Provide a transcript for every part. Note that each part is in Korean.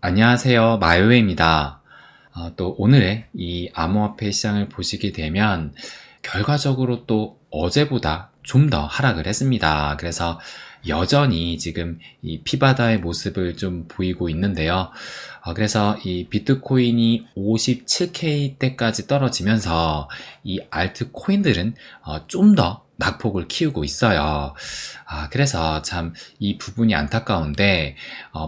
안녕하세요. 마요회입니다. 또 오늘의 이 암호화폐 시장을 보시게 되면 결과적으로 또 어제보다 좀 더 하락을 했습니다. 그래서 여전히 지금 이 피바다의 모습을 좀 보이고 있는데요. 그래서 이 비트코인이 57K대까지 떨어지면서 이 알트코인들은 좀 더 낙폭을 키우고 있어요. 그래서 참 이 부분이 안타까운데,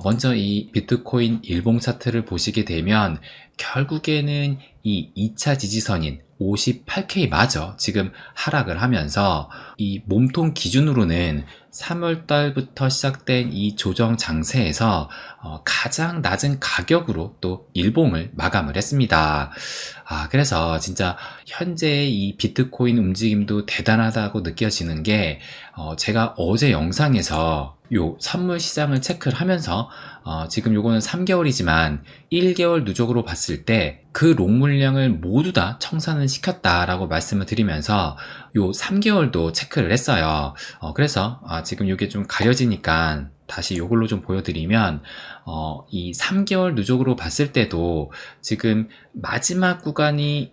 먼저 이 비트코인 일봉 차트를 보시게 되면 결국에는 이 2차 지지선인 58K마저 지금 하락을 하면서 이 몸통 기준으로는 3월 달부터 시작된 이 조정 장세에서 가장 낮은 가격으로 또 일봉을 마감을 했습니다. 그래서 진짜 현재의 이 비트코인 움직임도 대단하다고 느껴지는 게, 제가 어제 영상에서 요 선물 시장을 체크를 하면서 지금 요거는 3개월이지만 1개월 누적으로 봤을 때 그 롱 물량을 모두 다 청산을 시켰다라고 말씀을 드리면서 요 3개월도 체크를 했어요. 그래서 지금 요게 좀 가려지니까 다시 요걸로 좀 보여드리면, 이 3개월 누적으로 봤을 때도 지금 마지막 구간이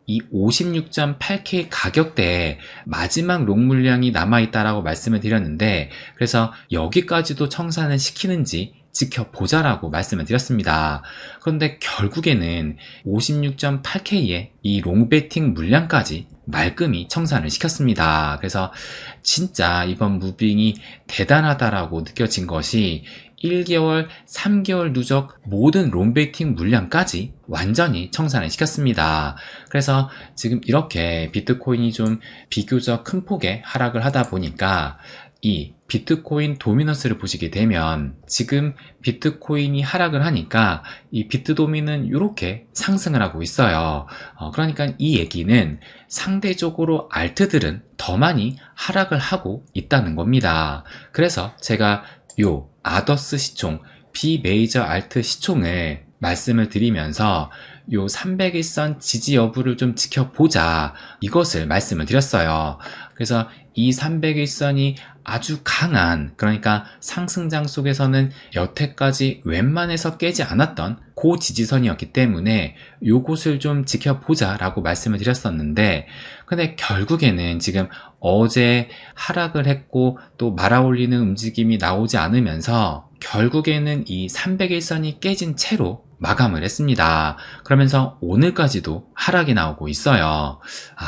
이 56.8K 가격대에 마지막 롱 물량이 남아있다라고 말씀을 드렸는데, 그래서 여기까지도 청산을 시키는지 지켜보자라고 말씀을 드렸습니다. 그런데 결국에는 56.8K의 이 롱베팅 물량까지 말끔히 청산을 시켰습니다. 그래서 진짜 이번 무빙이 대단하다라고 느껴진 것이 1개월, 3개월 누적 모든 롱베팅 물량까지 완전히 청산을 시켰습니다. 그래서 지금 이렇게 비트코인이 좀 비교적 큰 폭의 하락을 하다 보니까 이 비트코인 도미넌스를 보시게 되면 지금 비트코인이 하락을 하니까 이 비트도미는 이렇게 상승을 하고 있어요. 그러니까 이 얘기는 상대적으로 알트들은 더 많이 하락을 하고 있다는 겁니다. 그래서 제가 요 아더스 시총, 비메이저 알트 시총을 말씀을 드리면서 요 300일선 지지 여부를 좀 지켜보자, 이것을 말씀을 드렸어요. 그래서 이 300일선이 아주 강한, 그러니까 상승장 속에서는 여태까지 웬만해서 깨지 않았던 고 지지선이었기 때문에 요곳을 좀 지켜보자 라고 말씀을 드렸었는데, 근데 결국에는 지금 어제 하락을 했고 또 말아올리는 움직임이 나오지 않으면서 결국에는 이 300일선이 깨진 채로 마감을 했습니다. 그러면서 오늘까지도 하락이 나오고 있어요.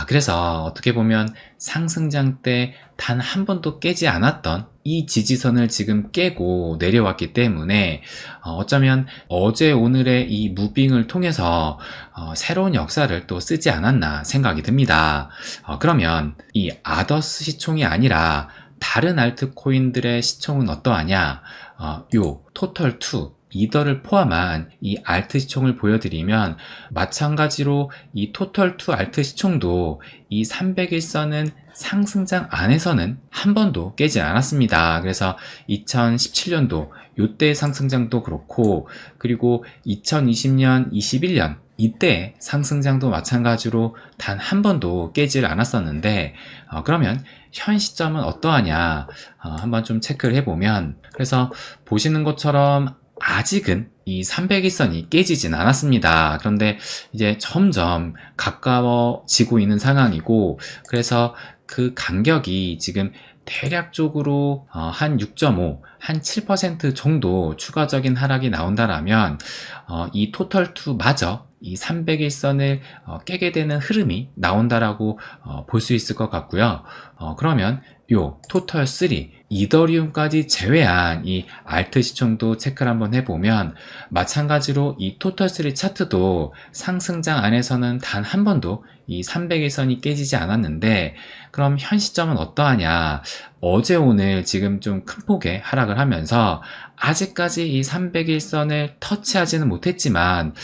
그래서 어떻게 보면 상승장 때 단 한 번도 깨지 않았던 이 지지선을 지금 깨고 내려왔기 때문에 어쩌면 어제 오늘의 이 무빙을 통해서 새로운 역사를 또 쓰지 않았나 생각이 듭니다. 그러면 이 아더스 시총이 아니라 다른 알트코인들의 시총은 어떠하냐? 요 토털2 이더를 포함한 이 알트 시총을 보여드리면, 마찬가지로 이 토털2 알트 시총도 이 300일선은 상승장 안에서는 한 번도 깨지 않았습니다. 그래서 2017년도 요때 상승장도 그렇고, 그리고 2020년, 21년 이때 상승장도 마찬가지로 단 한 번도 깨지를 않았었는데, 그러면 현 시점은 어떠하냐, 한번 좀 체크를 해보면, 그래서 보시는 것처럼 아직은 이 300일선이 깨지진 않았습니다. 그런데 이제 점점 가까워지고 있는 상황이고, 그래서 그 간격이 지금 대략적으로 한 6.5, 한 7% 정도 추가적인 하락이 나온다라면 이 토털2 마저 이 300일선을 깨게 되는 흐름이 나온다라고 볼 수 있을 것 같고요. 그러면 요 토털3 이더리움까지 제외한 이 알트 시총도 체크를 한번 해보면, 마찬가지로 이 토털3 차트도 상승장 안에서는 단 한 번도 이 300일선이 깨지지 않았는데, 그럼 현 시점은 어떠하냐? 어제 오늘 지금 좀 큰 폭의 하락을 하면서 아직까지 이 300일선을 터치하지는 못했지만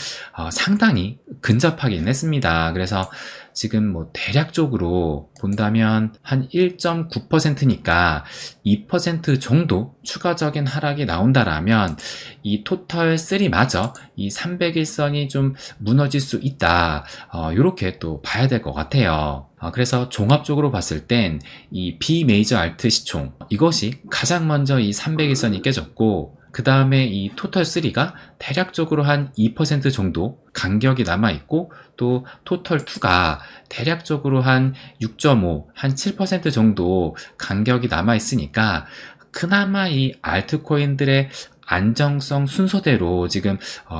상당히 근접하긴 했습니다. 그래서 지금 뭐 대략적으로 본다면 한 1.9%니까 2% 정도 추가적인 하락이 나온다라면 이 토털 3마저 이 300일선이 좀 무너질 수 있다, 이렇게 또 봐야 될 것 같아요. 그래서 종합적으로 봤을 땐 이 비메이저 알트 시총, 이것이 가장 먼저 이 300일선이 깨졌고, 그 다음에 이 토털3가 대략적으로 한 2% 정도 간격이 남아있고, 또 토털2가 대략적으로 한 6.5, 한 7% 정도 간격이 남아있으니까, 그나마 이 알트코인들의 안정성 순서대로 지금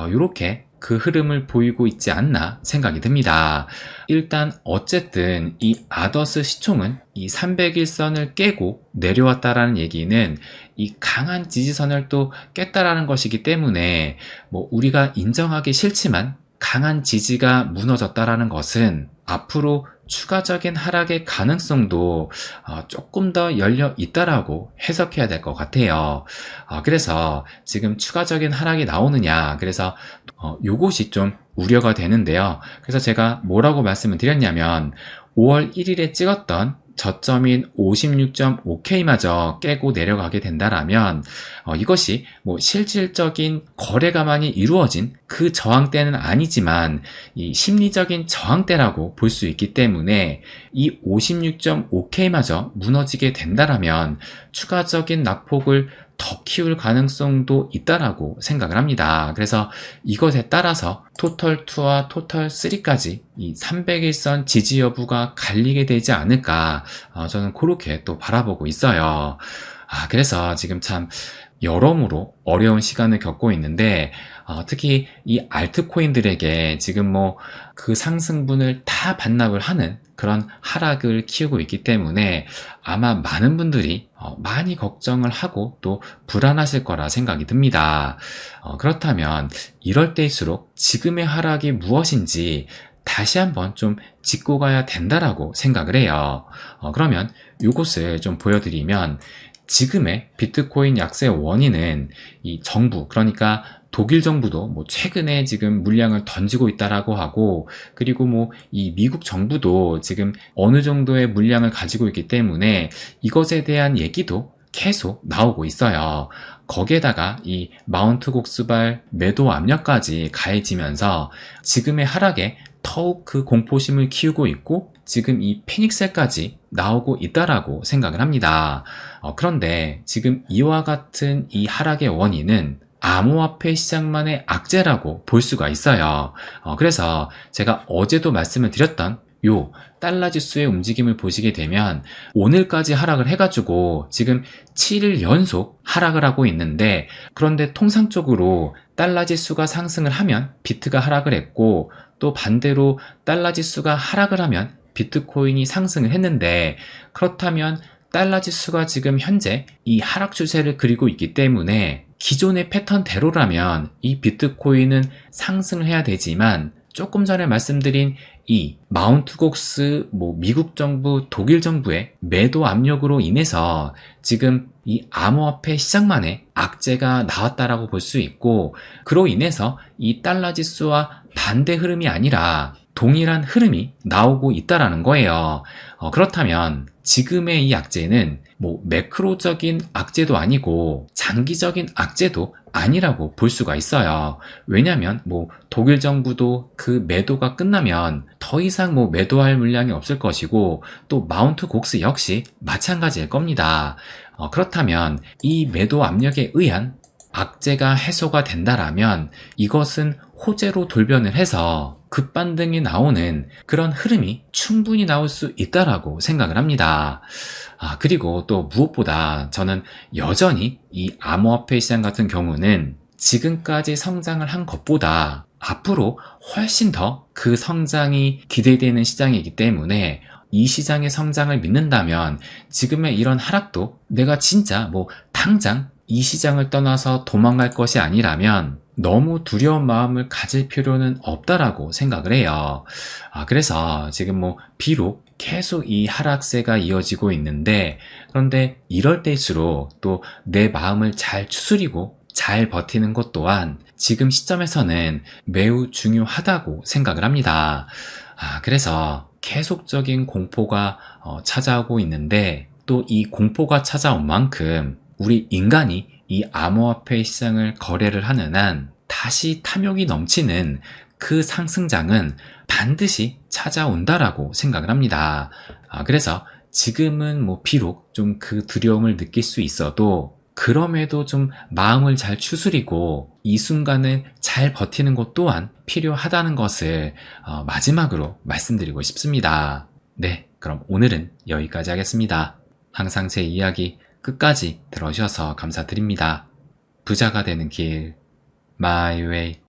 이렇게 그 흐름을 보이고 있지 않나 생각이 듭니다. 일단 어쨌든 이 아더스 시총은 이 300일선을 깨고 내려왔다라는 얘기는 이 강한 지지선을 또 깼다라는 것이기 때문에 뭐 우리가 인정하기 싫지만 강한 지지가 무너졌다라는 것은 앞으로 추가적인 하락의 가능성도 조금 더 열려 있다라고 해석해야 될 것 같아요. 그래서 지금 추가적인 하락이 나오느냐, 그래서 요것이 좀 우려가 되는데요. 그래서 제가 뭐라고 말씀을 드렸냐면 5월 1일에 찍었던 저점인 56.5K마저 깨고 내려가게 된다라면 이것이 뭐 실질적인 거래가만이 이루어진 그 저항대는 아니지만 이 심리적인 저항대라고 볼 수 있기 때문에 이 56.5K마저 무너지게 된다라면 추가적인 낙폭을 더 키울 가능성도 있다라고 생각을 합니다. 그래서 이것에 따라서 토털2와 토털3까지 이 300일선 지지 여부가 갈리게 되지 않을까, 저는 그렇게 또 바라보고 있어요. 그래서 지금 참 여러모로 어려운 시간을 겪고 있는데, 특히 이 알트코인들에게 지금 뭐 그 상승분을 다 반납을 하는 그런 하락을 키우고 있기 때문에 아마 많은 분들이 많이 걱정을 하고 또 불안하실 거라 생각이 듭니다. 그렇다면 이럴 때일수록 지금의 하락이 무엇인지 다시 한번 좀 짚고 가야 된다라고 생각을 해요. 그러면 이것을 좀 보여드리면, 지금의 비트코인 약세 원인은 이 정부, 그러니까 독일 정부도 뭐 최근에 지금 물량을 던지고 있다라고 하고, 그리고 뭐 이 미국 정부도 지금 어느 정도의 물량을 가지고 있기 때문에 이것에 대한 얘기도 계속 나오고 있어요. 거기에다가 이 마운트 곡수발 매도 압력까지 가해지면서 지금의 하락에 더욱 그 공포심을 키우고 있고, 지금 이 패닉셀까지 나오고 있다라고 생각을 합니다. 그런데 지금 이와 같은 이 하락의 원인은 암호화폐 시장만의 악재라고 볼 수가 있어요. 그래서 제가 어제도 말씀을 드렸던 요 달러 지수의 움직임을 보시게 되면 오늘까지 하락을 해가지고 지금 7일 연속 하락을 하고 있는데, 그런데 통상적으로 달러 지수가 상승을 하면 비트가 하락을 했고, 또 반대로 달러 지수가 하락을 하면 비트코인이 상승을 했는데, 그렇다면 달러 지수가 지금 현재 이 하락 추세를 그리고 있기 때문에 기존의 패턴대로라면 이 비트코인은 상승을 해야 되지만, 조금 전에 말씀드린 이 마운트 곡스, 미국 정부, 독일 정부의 매도 압력으로 인해서 지금 이 암호화폐 시장만의 악재가 나왔다라고 볼 수 있고, 그로 인해서 이 달러 지수와 반대 흐름이 아니라 동일한 흐름이 나오고 있다라는 거예요. 그렇다면 지금의 이 악재는 매크로적인 악재도 아니고 장기적인 악재도 아니라고 볼 수가 있어요. 왜냐하면 독일 정부도 그 매도가 끝나면 더 이상 매도할 물량이 없을 것이고, 또 마운트 곡스 역시 마찬가지일 겁니다. 그렇다면 이 매도 압력에 의한 악재가 해소가 된다라면 이것은 호재로 돌변을 해서 급반등이 나오는 그런 흐름이 충분히 나올 수 있다라고 생각을 합니다. 그리고 또 무엇보다 저는 여전히 이 암호화폐 시장 같은 경우는 지금까지 성장을 한 것보다 앞으로 훨씬 더 그 성장이 기대되는 시장이기 때문에, 이 시장의 성장을 믿는다면 지금의 이런 하락도 내가 진짜 당장 이 시장을 떠나서 도망갈 것이 아니라면 너무 두려운 마음을 가질 필요는 없다라고 생각을 해요. 그래서 지금 비록 계속 이 하락세가 이어지고 있는데, 그런데 이럴 때일수록 또 내 마음을 잘 추스리고 잘 버티는 것 또한 지금 시점에서는 매우 중요하다고 생각을 합니다. 그래서 계속적인 공포가 찾아오고 있는데, 또 이 공포가 찾아온 만큼 우리 인간이 이 암호화폐 시장을 거래를 하는 한 다시 탐욕이 넘치는 그 상승장은 반드시 찾아온다라고 생각을 합니다. 그래서 지금은 비록 좀 그 두려움을 느낄 수 있어도 그럼에도 좀 마음을 잘 추스리고 이 순간을 잘 버티는 것 또한 필요하다는 것을 마지막으로 말씀드리고 싶습니다. 네, 그럼 오늘은 여기까지 하겠습니다. 항상 제 이야기 끝까지 들어주셔서 감사드립니다. 부자가 되는 길, My Way.